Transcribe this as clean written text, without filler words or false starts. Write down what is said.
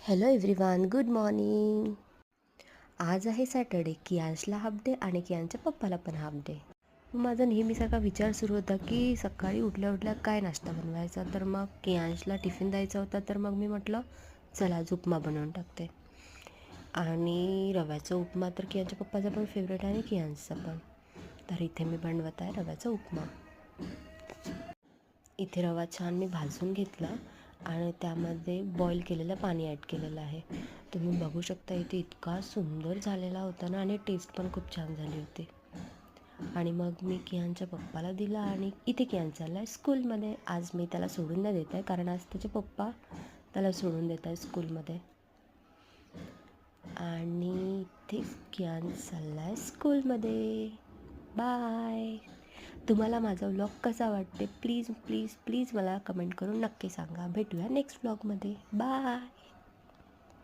Hello everyone, good morning. आज आहे Saturday. कियांशला half day आणि कियांच्या पप्पाला पण हाफ डे. माझा नेहमीसारखा विचार सुरू होता की सकाळी उठल्या उठल्या काय नाश्ता बनवायचा. तर मग कियांशला टिफिन द्यायचा होता, तर मग मी म्हटलं चला आज उपमा बनवून टाकते. आणि रव्याचा उपमा तर कियांच्या पप्पाचा पण फेवरेट आहे आणि कियांशचा पण. तर इथे मी बनवत आहे रव्याचा उपमा. इथे रवा छान मी भाजून घेतला आणि त्यामध्ये बॉईल केलेलं पाणी ॲड केलेलं आहे. तुम्ही बघू शकता इथे इतका सुंदर झालेला होता ना, आणि टेस्ट पण खूप छान झाली होती. आणि मग मी कियांच्या पप्पाला दिला आणि इथे कियान चालला आहे स्कूलमध्ये. आज मी त्याला सोडून नाही देत आहे, कारण आज त्याचे पप्पा त्याला सोडून देत आहे स्कूलमध्ये. आणि इथे कियान चालला आहे स्कूलमध्ये. बाय. तुम्हाला माझा व्लॉग कसा वाटते प्लीज प्लीज प्लीज मला कमेंट करून नक्की सांगा. भेटूया नेक्स्ट व्लॉगमध्ये. बाय.